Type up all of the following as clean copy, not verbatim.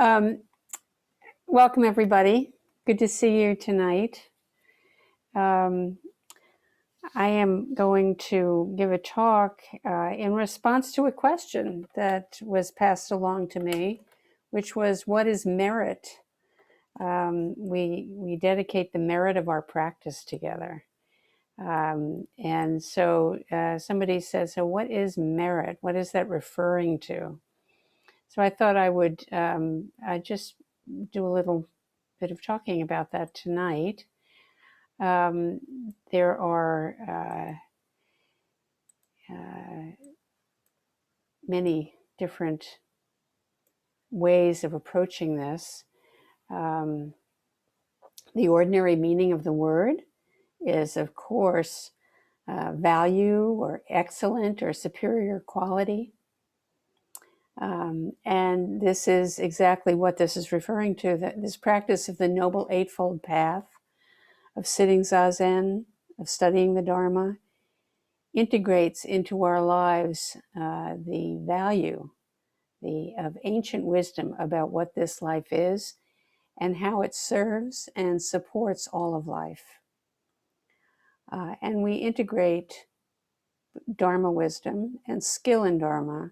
Welcome, everybody. Good to see you tonight. I am going to give a talk in response to a question that was passed along to me, which was, what is merit? We dedicate the merit of our practice together. And so somebody says, so what is merit? What is that referring to? So I thought I would just do a little bit of talking about that tonight. There are many different ways of approaching this. The ordinary meaning of the word is, of course, value or excellent or superior quality. And this is exactly what this is referring to, that this practice of the Noble Eightfold Path, of sitting Zazen, of studying the Dharma, integrates into our lives the value of ancient wisdom about what this life is and how it serves and supports all of life. And we integrate Dharma wisdom and skill in Dharma.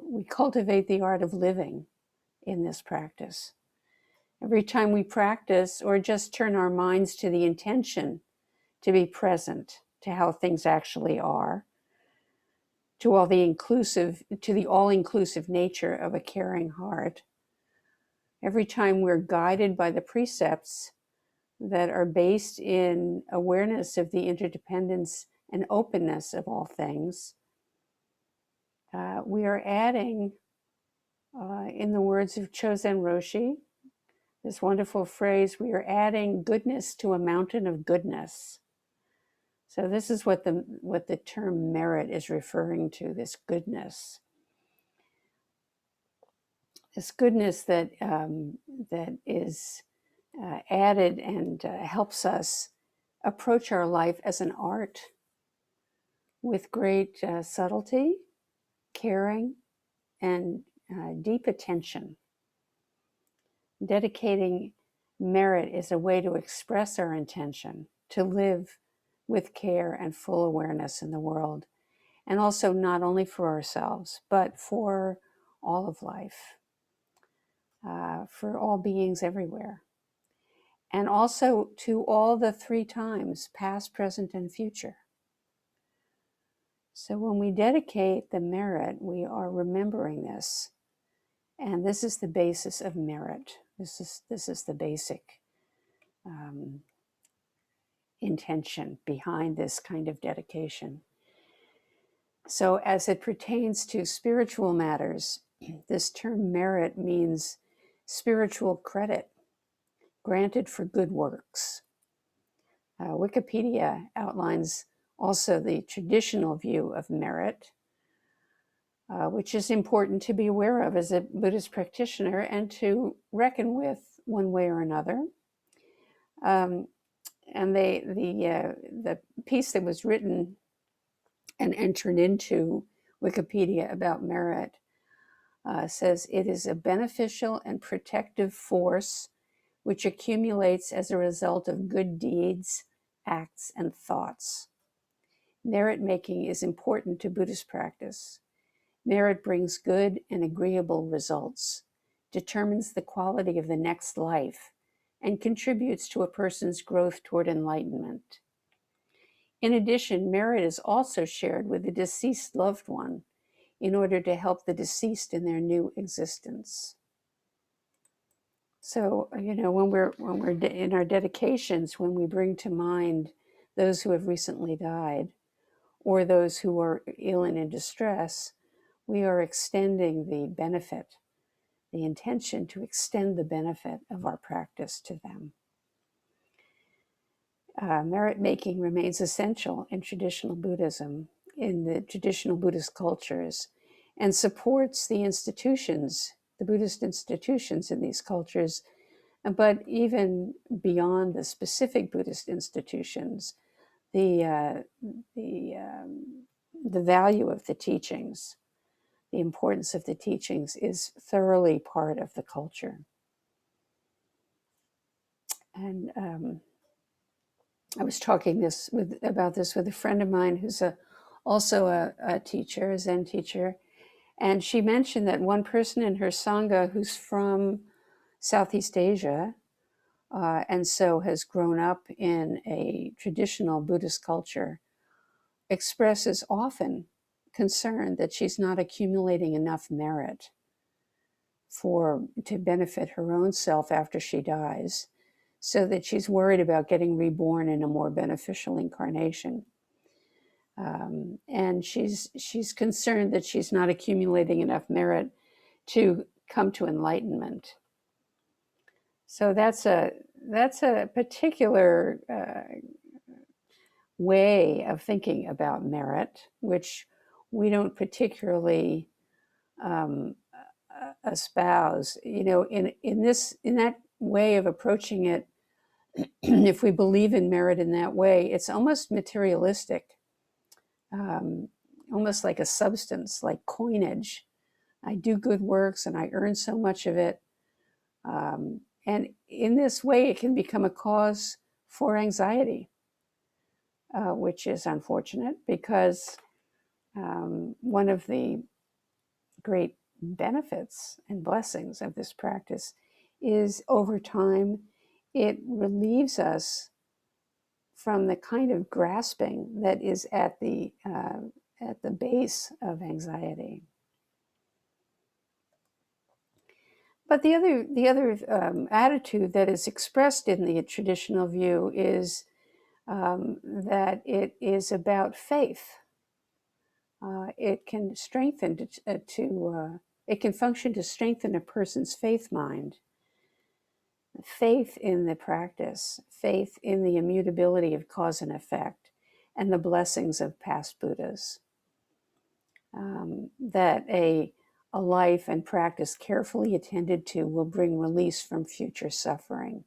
We cultivate the art of living in this practice. Every time we practice or just turn our minds to the intention to be present to how things actually are, to the all-inclusive nature of a caring heart, every time we're guided by the precepts that are based in awareness of the interdependence and openness of all things, we are adding, in the words of Chozen Roshi, this wonderful phrase, we are adding goodness to a mountain of goodness. So this is what the term merit is referring to, this goodness. This goodness that is added and helps us approach our life as an art with great subtlety, caring, and deep attention. Dedicating merit is a way to express our intention to live with care and full awareness in the world, and also not only for ourselves, but for all of life, for all beings everywhere, and also to all the three times, past, present, and future. So when we dedicate the merit, we are remembering this, and this is the basis of merit. This is the basic intention behind this kind of dedication. So as it pertains to spiritual matters, this term merit means spiritual credit granted for good works. Wikipedia outlines also the traditional view of merit, which is important to be aware of as a Buddhist practitioner and to reckon with one way or another. And the piece that was written and entered into Wikipedia about merit says it is a beneficial and protective force which accumulates as a result of good deeds, acts, and thoughts. Merit making is important to Buddhist practice. Merit brings good and agreeable results, determines the quality of the next life, and contributes to a person's growth toward enlightenment. In addition, merit is also shared with the deceased loved one in order to help the deceased in their new existence. So, when we're in our dedications, when we bring to mind those who have recently died or those who are ill and in distress, we are extending the benefit, the intention to extend the benefit of our practice to them. Merit making remains essential in traditional Buddhism, in the traditional Buddhist cultures, and supports the institutions, the Buddhist institutions in these cultures, but even beyond the specific Buddhist institutions, the value of the teachings, the importance of the teachings is thoroughly part of the culture. And I was talking about this with a friend of mine who's also a teacher, a Zen teacher, and she mentioned that one person in her Sangha who's from Southeast Asia, and so has grown up in a traditional Buddhist culture, expresses often concern that she's not accumulating enough merit to benefit her own self after she dies, so that she's worried about getting reborn in a more beneficial incarnation. And she's concerned that she's not accumulating enough merit to come to enlightenment. So that's a particular way of thinking about merit, which we don't particularly espouse. In that way of approaching it, if we believe in merit in that way, it's almost materialistic, almost like a substance, like coinage. I do good works and I earn so much of it. And in this way, it can become a cause for anxiety, which is unfortunate, because one of the great benefits and blessings of this practice is, over time, it relieves us from the kind of grasping that is at the base of anxiety. But the other attitude that is expressed in the traditional view is that it is about faith. It can strengthen it can function to strengthen a person's faith mind, faith in the practice, faith in the immutability of cause and effect, and the blessings of past Buddhas. That a life and practice carefully attended to will bring release from future suffering.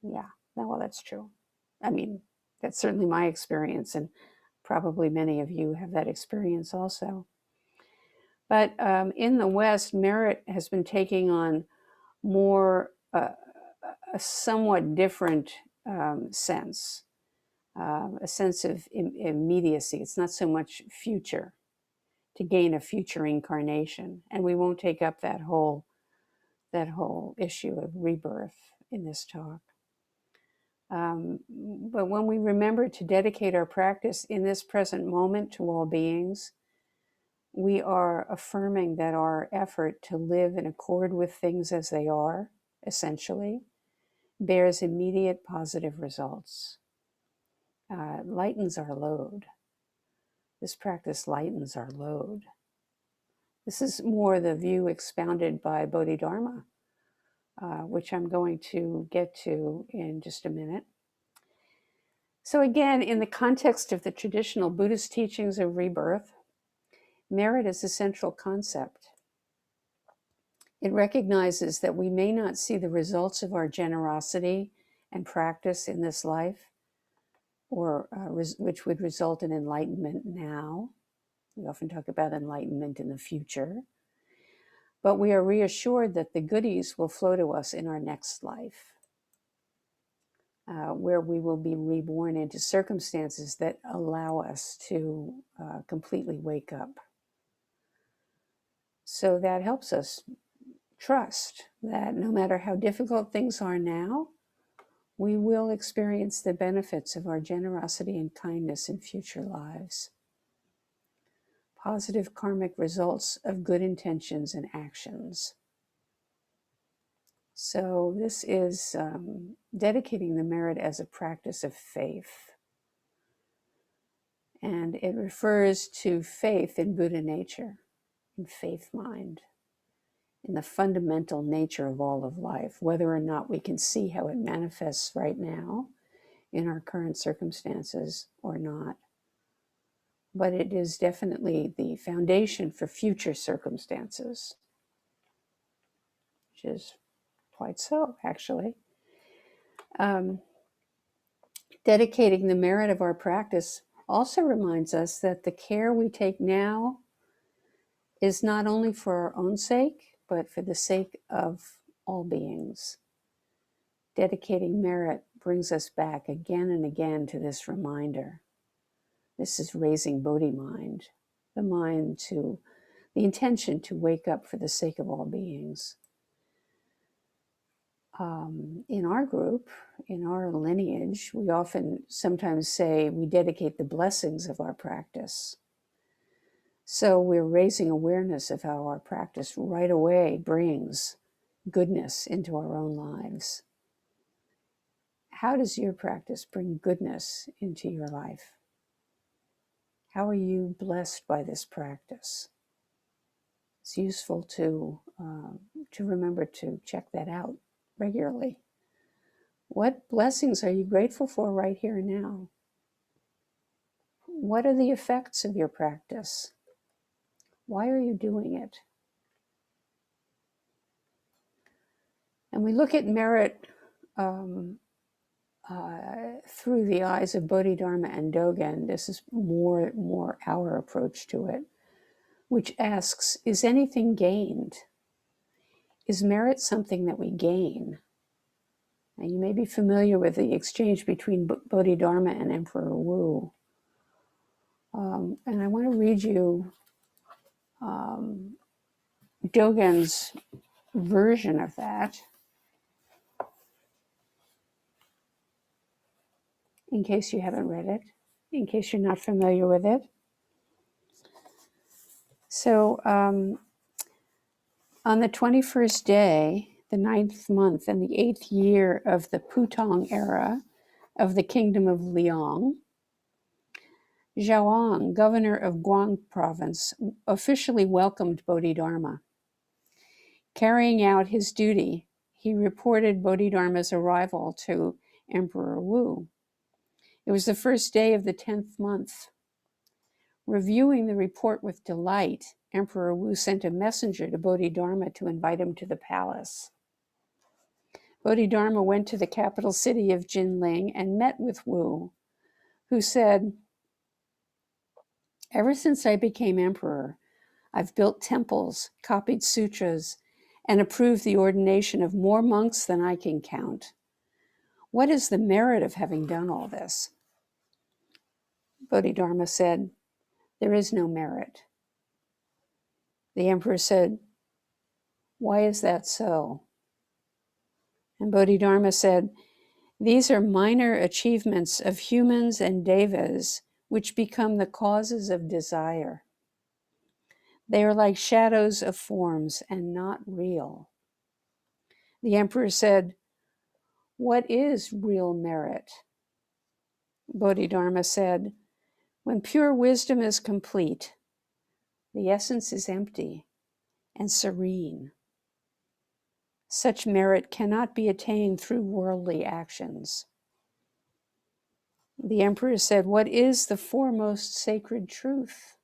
Yeah, well, that's true. I mean, that's certainly my experience, and probably many of you have that experience also. But in the West, merit has been taking on more a somewhat different sense, a sense of immediacy. It's not so much future, to gain a future incarnation, and we won't take up that whole issue of rebirth in this talk. But when we remember to dedicate our practice in this present moment to all beings, we are affirming that our effort to live in accord with things as they are, essentially, bears immediate positive results. Lightens our load. This practice lightens our load. This is more the view expounded by Bodhidharma, which I'm going to get to in just a minute. So again, in the context of the traditional Buddhist teachings of rebirth, merit is a central concept. It recognizes that we may not see the results of our generosity and practice in this life, or which would result in enlightenment now. We often talk about enlightenment in the future. But we are reassured that the goodies will flow to us in our next life, where we will be reborn into circumstances that allow us to completely wake up. So that helps us trust that no matter how difficult things are now, we will experience the benefits of our generosity and kindness in future lives. Positive karmic results of good intentions and actions. So this is dedicating the merit as a practice of faith. And it refers to faith in Buddha nature, in faith mind, in the fundamental nature of all of life, whether or not we can see how it manifests right now in our current circumstances or not. But it is definitely the foundation for future circumstances, which is quite so, actually. Dedicating the merit of our practice also reminds us that the care we take now is not only for our own sake, but for the sake of all beings. Dedicating merit brings us back again and again to this reminder. This is raising Bodhi mind, the mind to the intention to wake up for the sake of all beings. In our group, in our lineage, we often sometimes say we dedicate the blessings of our practice. So we're raising awareness of how our practice right away brings goodness into our own lives. How does your practice bring goodness into your life? How are you blessed by this practice? It's useful to remember to check that out regularly. What blessings are you grateful for right here and now? What are the effects of your practice? Why are you doing it? And we look at merit through the eyes of Bodhidharma and Dogen. This is more our approach to it, which asks, is anything gained? Is merit something that we gain? Now, you may be familiar with the exchange between Bodhidharma and Emperor Wu. And I want to read you Dogen's version of that, in case you haven't read it, in case you're not familiar with it. So on the 21st day, the 9th month, and the 8th year of the Putong era of the Kingdom of Liang, Zhaoang, governor of Guang province, officially welcomed Bodhidharma. Carrying out his duty, he reported Bodhidharma's arrival to Emperor Wu. It was the first day of the 10th month. Reviewing the report with delight, Emperor Wu sent a messenger to Bodhidharma to invite him to the palace. Bodhidharma went to the capital city of Jinling and met with Wu, who said, "Ever since I became emperor, I've built temples, copied sutras, and approved the ordination of more monks than I can count. What is the merit of having done all this?" Bodhidharma said, "There is no merit." The emperor said, "Why is that so?" And Bodhidharma said, "These are minor achievements of humans and devas which become the causes of desire. They are like shadows of forms and not real." The emperor said, "What is real merit?" Bodhidharma said, "When pure wisdom is complete, the essence is empty and serene. Such merit cannot be attained through worldly actions." The emperor said, "What is the foremost sacred truth?"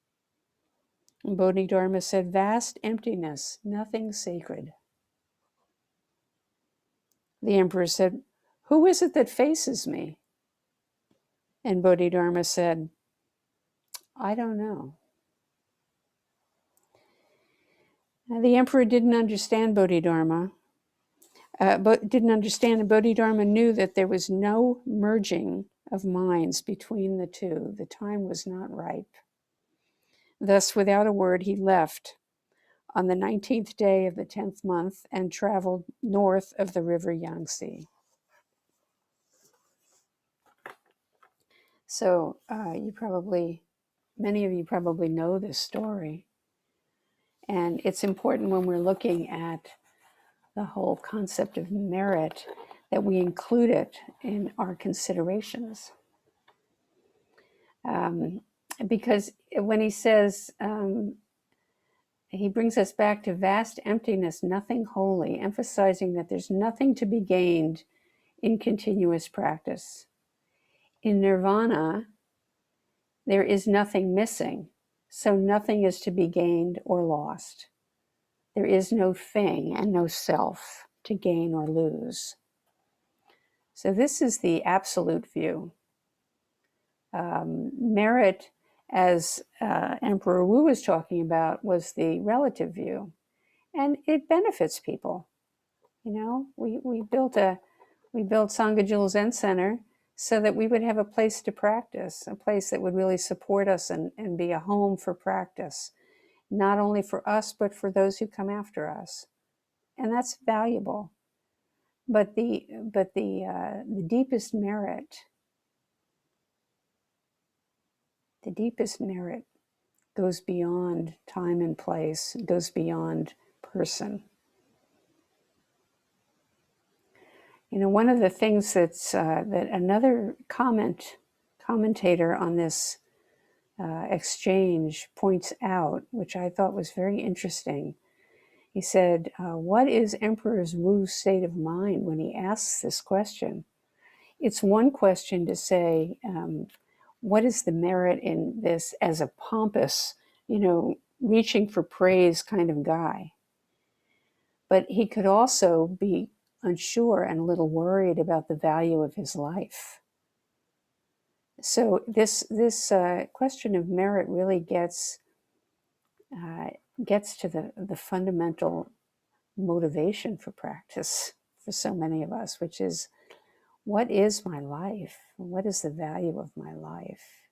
And Bodhidharma said, "Vast emptiness, nothing sacred." The emperor said, "Who is it that faces me?" And Bodhidharma said, "I don't know." Now, the emperor didn't understand Bodhidharma, but didn't understand, and Bodhidharma knew that there was no merging of minds between the two. The time was not ripe. Thus, without a word, he left on the 19th day of the 10th month and traveled north of the river Yangtze. So many of you probably know this story. And it's important when we're looking at the whole concept of merit that we include it in our considerations. Because when he says, he brings us back to vast emptiness, nothing holy, emphasizing that there's nothing to be gained in continuous practice. In nirvana, there is nothing missing, so nothing is to be gained or lost. There is no thing and no self to gain or lose. So this is the absolute view. Merit as Emperor Wu was talking about, was the relative view. And it benefits people. You know, we built Sangajul Zen Center so that we would have a place to practice, a place that would really support us and be a home for practice, not only for us, but for those who come after us. And that's valuable. But the deepest merit, goes beyond time and place, goes beyond person. You know, one of the things that's that another commentator on this exchange points out, which I thought was very interesting. He said, "What is Emperor Wu's state of mind when he asks this question?" It's one question to say, what is the merit in this as a pompous, reaching for praise kind of guy? But he could also be unsure and a little worried about the value of his life. So this question of merit really gets to the fundamental motivation for practice for so many of us, which is, what is my life? What is the value of my life?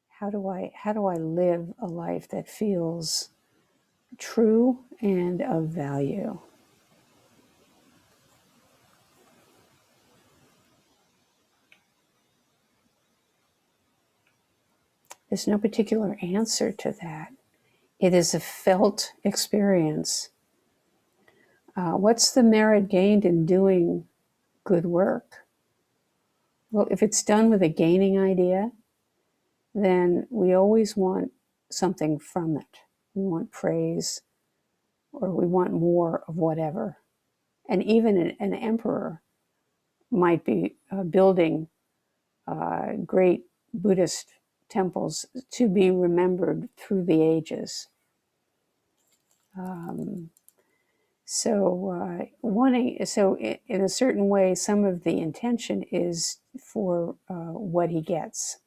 How do I live a life that feels true and of value? There's no particular answer to that. It is a felt experience. What's the merit gained in doing good work? Well, if it's done with a gaining idea, then we always want something from it. We want praise, or we want more of whatever. And even an emperor might be building great Buddhist temples to be remembered through the ages. So in a certain way, some of the intention is for what he gets.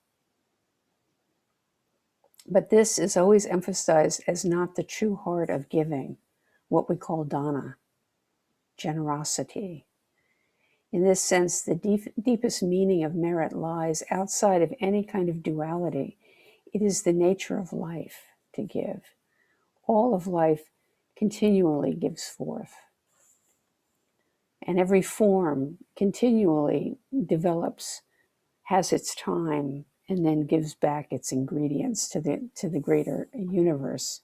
But this is always emphasized as not the true heart of giving, what we call dana, generosity. In this sense, the deepest meaning of merit lies outside of any kind of duality. It is the nature of life to give. All of life continually gives forth. And every form continually develops, has its time, and then gives back its ingredients to the greater universe.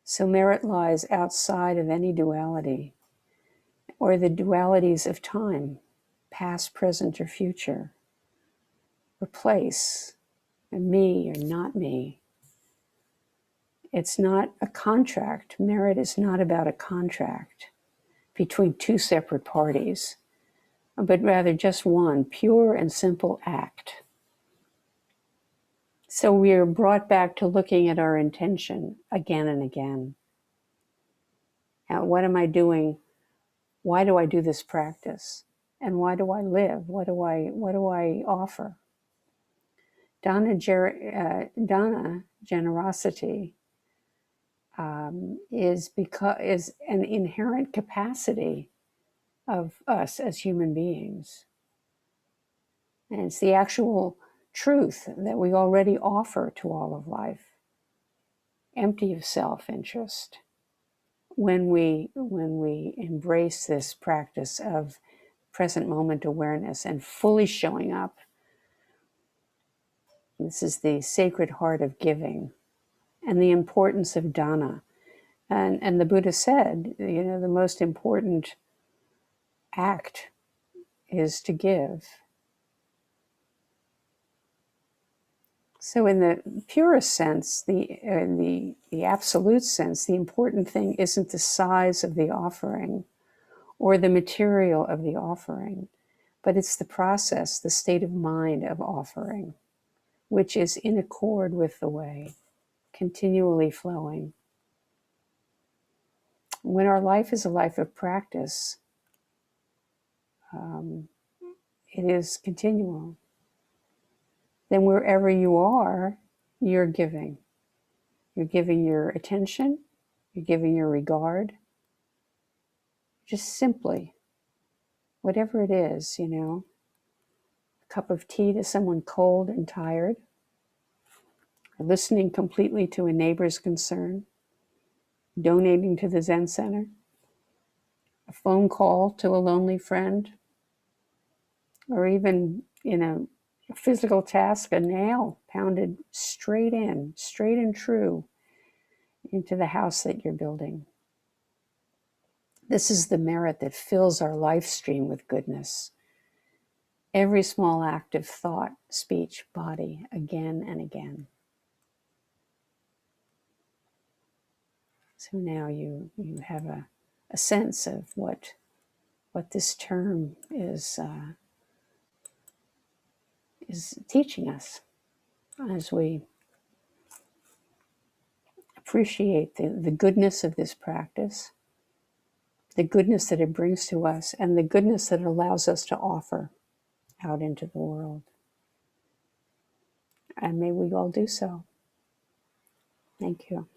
So merit lies outside of any duality, or the dualities of time, past, present, or future, or place, or me or not me. It's not a contract. Merit is not about a contract between two separate parties, but rather just one pure and simple act. So we are brought back to looking at our intention again and again. Now, what am I doing? Why do I do this practice? And why do I live? What do I offer? Dana, generosity, is an inherent capacity of us as human beings. And it's the actual truth that we already offer to all of life, empty of self-interest. When we embrace this practice of present moment awareness and fully showing up, this is the sacred heart of giving and the importance of dana. And the Buddha said, the most important act is to give. So in the purest sense, the absolute sense, the important thing isn't the size of the offering or the material of the offering, but it's the process, the state of mind of offering, which is in accord with the way, continually flowing. When our life is a life of practice, it is continual. then wherever you are, you're giving. You're giving your attention, you're giving your regard, just simply, whatever it is, a cup of tea to someone cold and tired, or listening completely to a neighbor's concern, donating to the Zen Center, a phone call to a lonely friend, or even a physical task, a nail pounded straight and true into the house that you're building. This is the merit that fills our life stream with goodness. Every small act of thought, speech, body, again and again. So now you have a sense of what this term is teaching us as we appreciate the goodness of this practice, the goodness that it brings to us, and the goodness that it allows us to offer out into the world. And may we all do so. Thank you.